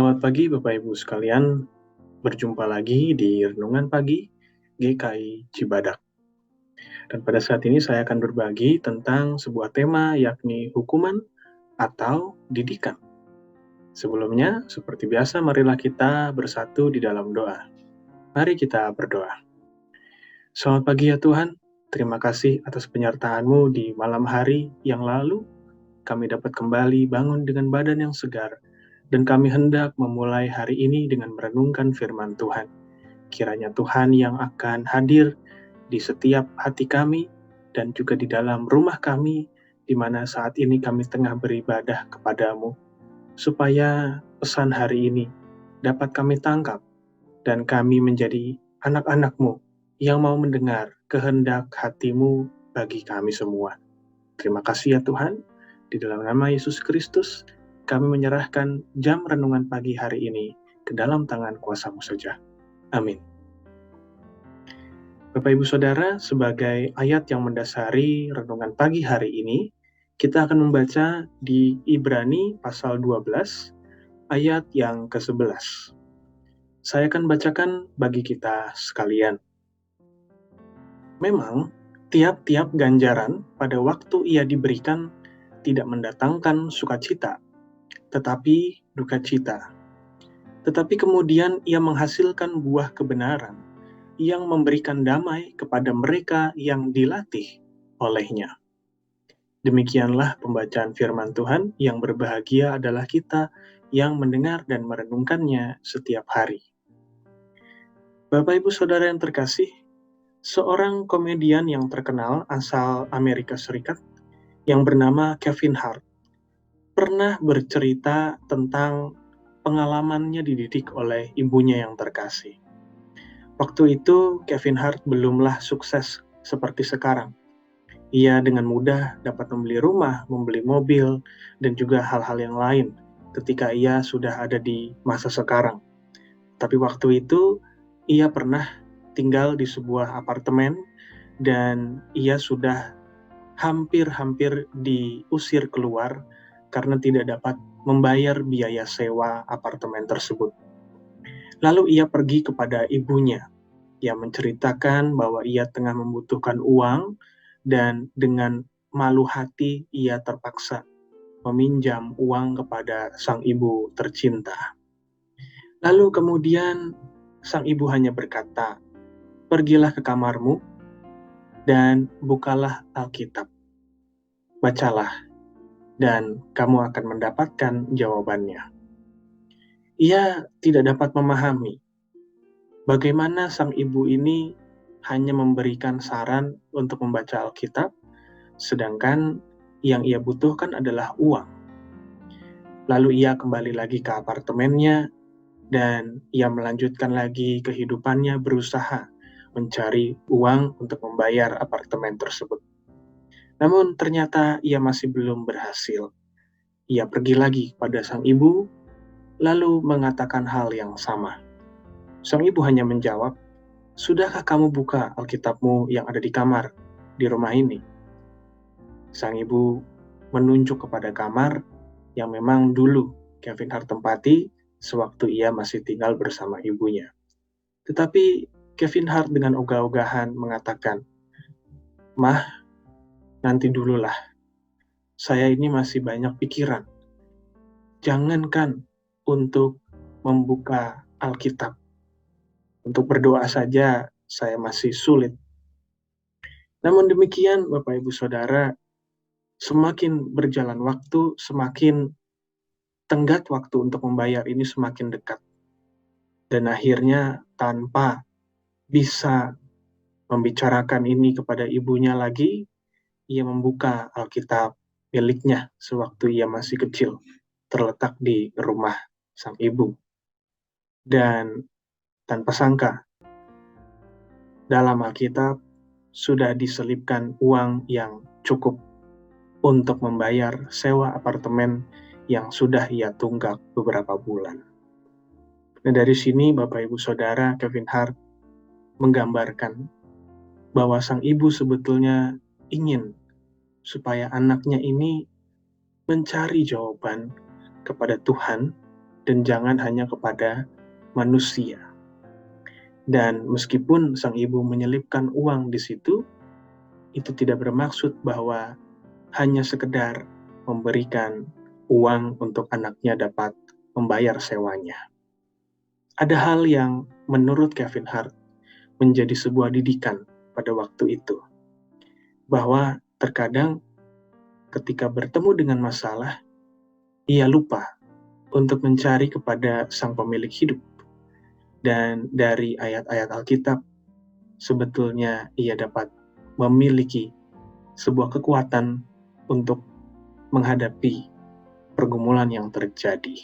Selamat pagi Bapak Ibu sekalian, berjumpa lagi di Renungan Pagi GKI Cibadak. Dan pada saat ini saya akan berbagi tentang sebuah tema yakni hukuman atau didikan. Sebelumnya, seperti biasa marilah kita bersatu di dalam doa. Mari kita berdoa. Selamat pagi ya Tuhan, terima kasih atas penyertaan-Mu di malam hari yang lalu. Kami dapat kembali bangun dengan badan yang segar, dan kami hendak memulai hari ini dengan merenungkan firman Tuhan. Kiranya Tuhan yang akan hadir di setiap hati kami dan juga di dalam rumah kami, di mana saat ini kami tengah beribadah kepadamu, supaya pesan hari ini dapat kami tangkap dan kami menjadi anak-anak-Mu yang mau mendengar kehendak hati-Mu bagi kami semua. Terima kasih ya Tuhan. Di dalam nama Yesus Kristus, kami menyerahkan jam renungan pagi hari ini ke dalam tangan kuasa-Mu saja. Amin. Bapak Ibu Saudara, sebagai ayat yang mendasari renungan pagi hari ini, kita akan membaca di Ibrani pasal 12, ayat yang ke-11. Saya akan bacakan bagi kita sekalian. Memang, tiap-tiap ganjaran pada waktu ia diberikan tidak mendatangkan sukacita, tetapi duka cita. Tetapi kemudian ia menghasilkan buah kebenaran yang memberikan damai kepada mereka yang dilatih olehnya. Demikianlah pembacaan firman Tuhan, yang berbahagia adalah kita yang mendengar dan merenungkannya setiap hari. Bapak Ibu Saudara yang terkasih, seorang komedian yang terkenal asal Amerika Serikat yang bernama Kevin Hart pernah bercerita tentang pengalamannya dididik oleh ibunya yang terkasih. Waktu itu Kevin Hart belumlah sukses seperti sekarang. Ia dengan mudah dapat membeli rumah, membeli mobil, dan juga hal-hal yang lain ketika ia sudah ada di masa sekarang. Tapi waktu itu ia pernah tinggal di sebuah apartemen dan ia sudah hampir-hampir diusir keluar karena tidak dapat membayar biaya sewa apartemen tersebut. Lalu ia pergi kepada ibunya yang menceritakan bahwa ia tengah membutuhkan uang dan dengan malu hati ia terpaksa meminjam uang kepada sang ibu tercinta. Lalu kemudian sang ibu hanya berkata, "Pergilah ke kamarmu dan bukalah Alkitab. Bacalah dan kamu akan mendapatkan jawabannya." Ia tidak dapat memahami bagaimana sang ibu ini hanya memberikan saran untuk membaca Alkitab, sedangkan yang ia butuhkan adalah uang. Lalu ia kembali lagi ke apartemennya dan ia melanjutkan lagi kehidupannya berusaha mencari uang untuk membayar apartemen tersebut. Namun ternyata ia masih belum berhasil. Ia pergi lagi kepada sang ibu, lalu mengatakan hal yang sama. Sang ibu hanya menjawab, "Sudahkah kamu buka Alkitabmu yang ada di kamar, di rumah ini?" Sang ibu menunjuk kepada kamar yang memang dulu Kevin Hart tempati sewaktu ia masih tinggal bersama ibunya. Tetapi Kevin Hart dengan ogah-ogahan mengatakan, "Mah, nanti dululah. Saya ini masih banyak pikiran. Jangankan untuk membuka Alkitab. Untuk berdoa saja saya masih sulit." Namun demikian, Bapak Ibu Saudara, semakin berjalan waktu, semakin tenggat waktu untuk membayar ini semakin dekat. Dan akhirnya tanpa bisa membicarakan ini kepada ibunya lagi, ia membuka Alkitab miliknya sewaktu ia masih kecil, terletak di rumah sang ibu. Dan tanpa sangka, dalam Alkitab sudah diselipkan uang yang cukup untuk membayar sewa apartemen yang sudah ia tunggak beberapa bulan. Nah, dari sini Bapak Ibu Saudara, Kevin Hart menggambarkan bahwa sang ibu sebetulnya ingin supaya anaknya ini mencari jawaban kepada Tuhan dan jangan hanya kepada manusia. Dan meskipun sang ibu menyelipkan uang di situ, itu tidak bermaksud bahwa hanya sekedar memberikan uang untuk anaknya dapat membayar sewanya. Ada hal yang menurut Kevin Hart menjadi sebuah didikan pada waktu itu, bahwa terkadang ketika bertemu dengan masalah, ia lupa untuk mencari kepada sang pemilik hidup. Dan dari ayat-ayat Alkitab, sebetulnya ia dapat memiliki sebuah kekuatan untuk menghadapi pergumulan yang terjadi.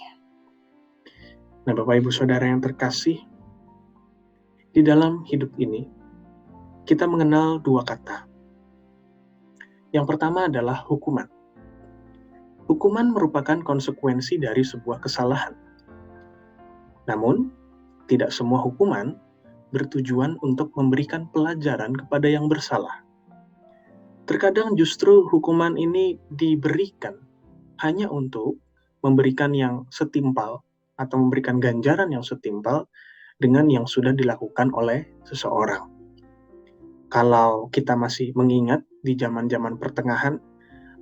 Nah, Bapak Ibu Saudara yang terkasih, di dalam hidup ini, kita mengenal dua kata. Yang pertama adalah hukuman. Hukuman merupakan konsekuensi dari sebuah kesalahan. Namun, tidak semua hukuman bertujuan untuk memberikan pelajaran kepada yang bersalah. Terkadang justru hukuman ini diberikan hanya untuk memberikan yang setimpal atau memberikan ganjaran yang setimpal dengan yang sudah dilakukan oleh seseorang. Kalau kita masih mengingat di zaman-zaman pertengahan,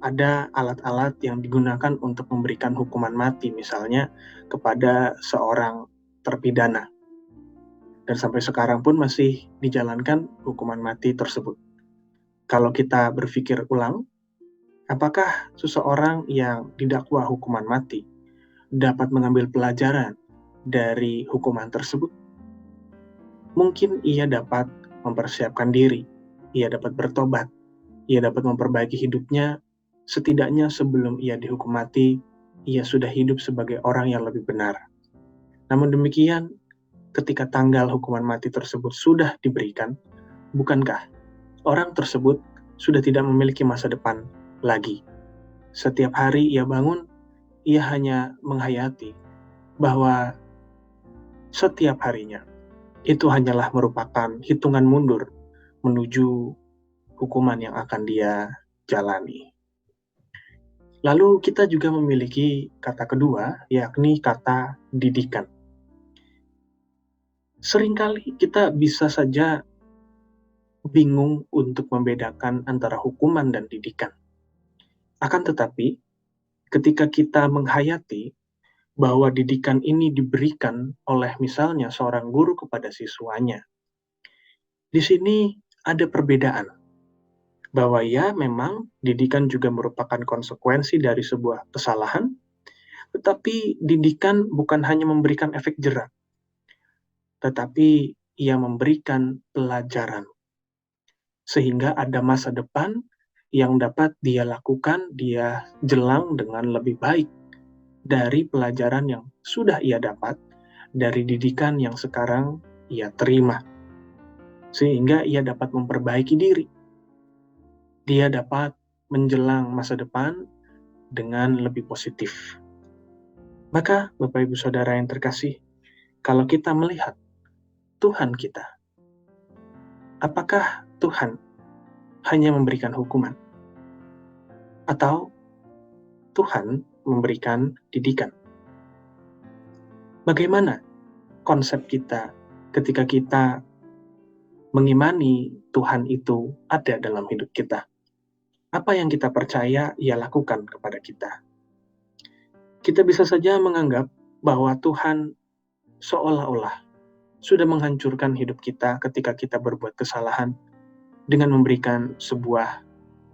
ada alat-alat yang digunakan untuk memberikan hukuman mati, misalnya kepada seorang terpidana. Dan sampai sekarang pun masih dijalankan hukuman mati tersebut. Kalau kita berpikir ulang, apakah seseorang yang didakwa hukuman mati dapat mengambil pelajaran dari hukuman tersebut? Mungkin ia dapat mempersiapkan diri, ia dapat bertobat, ia dapat memperbaiki hidupnya, setidaknya sebelum ia dihukum mati, ia sudah hidup sebagai orang yang lebih benar. Namun demikian, ketika tanggal hukuman mati tersebut sudah diberikan, bukankah orang tersebut sudah tidak memiliki masa depan lagi? Setiap hari ia bangun, ia hanya menghayati bahwa setiap harinya itu hanyalah merupakan hitungan mundur menuju hukuman yang akan dia jalani. Lalu kita juga memiliki kata kedua, yakni kata didikan. Seringkali kita bisa saja bingung untuk membedakan antara hukuman dan didikan. Akan tetapi, ketika kita menghayati bahwa didikan ini diberikan oleh misalnya seorang guru kepada siswanya, di sini ada perbedaan. Bahwa ya memang didikan juga merupakan konsekuensi dari sebuah kesalahan, tetapi didikan bukan hanya memberikan efek jerak, tetapi ia memberikan pelajaran. Sehingga ada masa depan yang dapat dia lakukan, dia jelang dengan lebih baik dari pelajaran yang sudah ia dapat, dari didikan yang sekarang ia terima. Sehingga ia dapat memperbaiki diri. Dia dapat menjelang masa depan dengan lebih positif. Maka, Bapak Ibu Saudara yang terkasih, kalau kita melihat Tuhan kita, apakah Tuhan hanya memberikan hukuman? Atau Tuhan memberikan didikan? Bagaimana konsep kita ketika kita mengimani Tuhan itu ada dalam hidup kita? Apa yang kita percaya ia lakukan kepada kita? Kita bisa saja menganggap bahwa Tuhan seolah-olah sudah menghancurkan hidup kita ketika kita berbuat kesalahan dengan memberikan sebuah,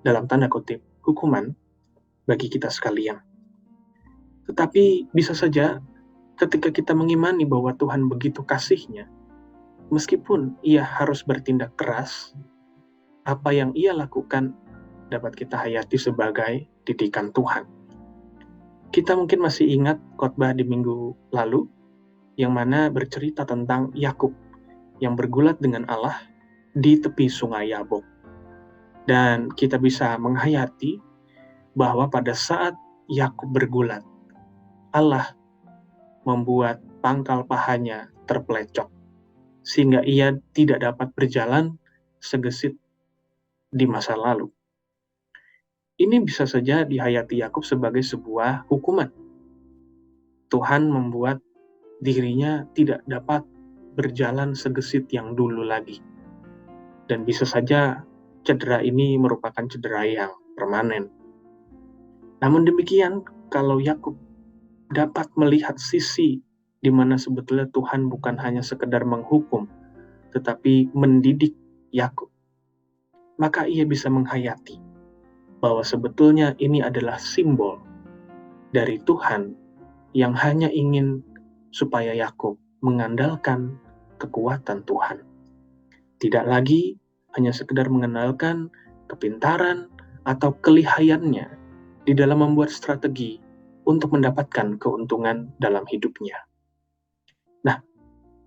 dalam tanda kutip, hukuman bagi kita sekalian. Tetapi bisa saja ketika kita mengimani bahwa Tuhan begitu kasih-Nya, meskipun ia harus bertindak keras, apa yang ia lakukan dapat kita hayati sebagai didikan Tuhan. Kita mungkin masih ingat khotbah di minggu lalu, yang mana bercerita tentang Yakub yang bergulat dengan Allah di tepi sungai Yabok. Dan kita bisa menghayati bahwa pada saat Yakub bergulat, Allah membuat pangkal pahanya terpelecok, sehingga ia tidak dapat berjalan segesit di masa lalu. Ini bisa saja dihayati Yakub sebagai sebuah hukuman. Tuhan membuat dirinya tidak dapat berjalan segesit yang dulu lagi. Dan bisa saja cedera ini merupakan cedera yang permanen. Namun demikian, kalau Yakub dapat melihat sisi di mana sebetulnya Tuhan bukan hanya sekedar menghukum, tetapi mendidik Yakub, maka ia bisa menghayati bahwa sebetulnya ini adalah simbol dari Tuhan yang hanya ingin supaya Yakub mengandalkan kekuatan Tuhan. Tidak lagi hanya sekedar mengandalkan kepintaran atau kelihayannya di dalam membuat strategi untuk mendapatkan keuntungan dalam hidupnya. Nah,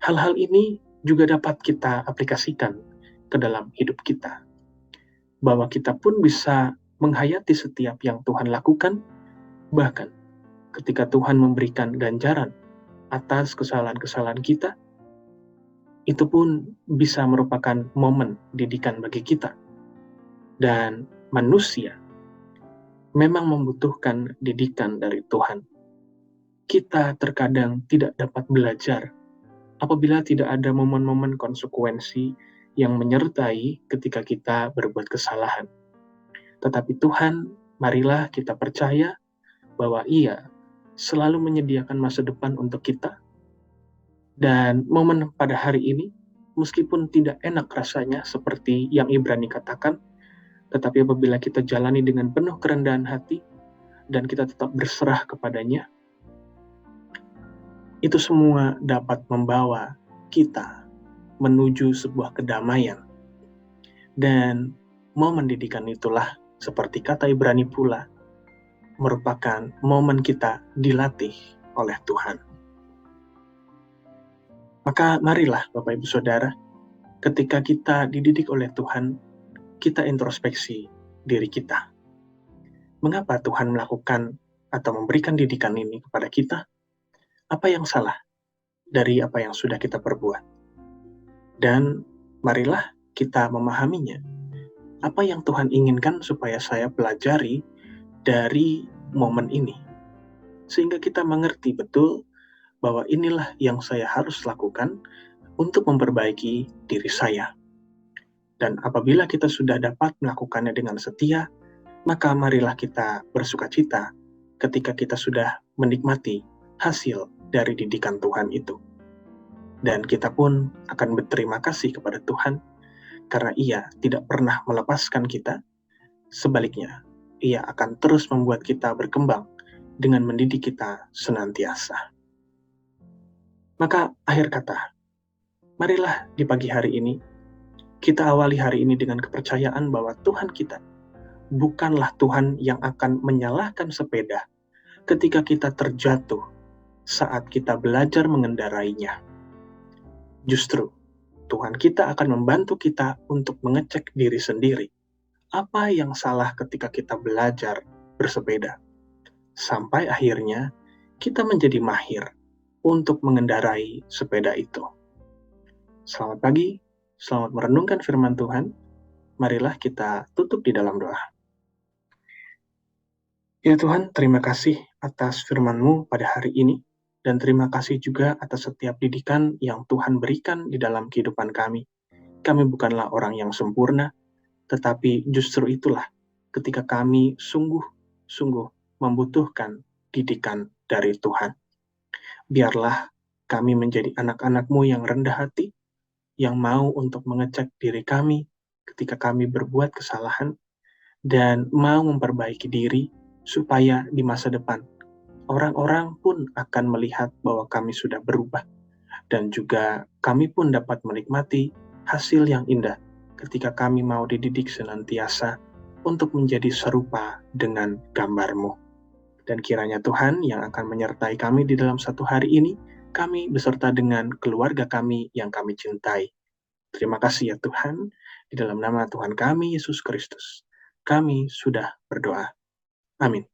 hal-hal ini juga dapat kita aplikasikan ke dalam hidup kita. Bahwa kita pun bisa menghayati setiap yang Tuhan lakukan, bahkan ketika Tuhan memberikan ganjaran atas kesalahan-kesalahan kita, itu pun bisa merupakan momen didikan bagi kita. Dan manusia memang membutuhkan didikan dari Tuhan. Kita terkadang tidak dapat belajar apabila tidak ada momen-momen konsekuensi yang menyertai ketika kita berbuat kesalahan. Tetapi Tuhan, marilah kita percaya bahwa Ia selalu menyediakan masa depan untuk kita. Dan momen pada hari ini, meskipun tidak enak rasanya seperti yang Ibrani katakan, tetapi apabila kita jalani dengan penuh kerendahan hati, dan kita tetap berserah kepadanya, itu semua dapat membawa kita menuju sebuah kedamaian. Dan momen didikan itulah, seperti kata Ibrani pula, merupakan momen kita dilatih oleh Tuhan. Maka marilah Bapak Ibu Saudara, ketika kita dididik oleh Tuhan, kita introspeksi diri kita. Mengapa Tuhan melakukan atau memberikan didikan ini kepada kita? Apa yang salah dari apa yang sudah kita perbuat? Dan marilah kita memahaminya. Apa yang Tuhan inginkan supaya saya pelajari dari momen ini? Sehingga kita mengerti betul bahwa inilah yang saya harus lakukan untuk memperbaiki diri saya. Dan apabila kita sudah dapat melakukannya dengan setia, maka marilah kita bersukacita ketika kita sudah menikmati hasil dari didikan Tuhan itu. Dan kita pun akan berterima kasih kepada Tuhan karena Ia tidak pernah melepaskan kita. Sebaliknya, Ia akan terus membuat kita berkembang dengan mendidik kita senantiasa. Maka akhir kata, marilah di pagi hari ini kita awali hari ini dengan kepercayaan bahwa Tuhan kita bukanlah Tuhan yang akan menyalahkan sepeda ketika kita terjatuh saat kita belajar mengendarainya. Justru, Tuhan kita akan membantu kita untuk mengecek diri sendiri. Apa yang salah ketika kita belajar bersepeda? Sampai akhirnya kita menjadi mahir untuk mengendarai sepeda itu. Selamat pagi. Selamat merenungkan firman Tuhan. Marilah kita tutup di dalam doa. Ya Tuhan, terima kasih atas firman-Mu pada hari ini, dan terima kasih juga atas setiap didikan yang Tuhan berikan di dalam kehidupan kami. Kami bukanlah orang yang sempurna, tetapi justru itulah ketika kami sungguh-sungguh membutuhkan didikan dari Tuhan. Biarlah kami menjadi anak-anak-Mu yang rendah hati, yang mau untuk mengecek diri kami ketika kami berbuat kesalahan, dan mau memperbaiki diri supaya di masa depan orang-orang pun akan melihat bahwa kami sudah berubah, dan juga kami pun dapat menikmati hasil yang indah ketika kami mau dididik senantiasa untuk menjadi serupa dengan gambar-Mu. Dan kiranya Tuhan yang akan menyertai kami di dalam satu hari ini, kami beserta dengan keluarga kami yang kami cintai. Terima kasih ya Tuhan, di dalam nama Tuhan kami, Yesus Kristus, kami sudah berdoa. Amin.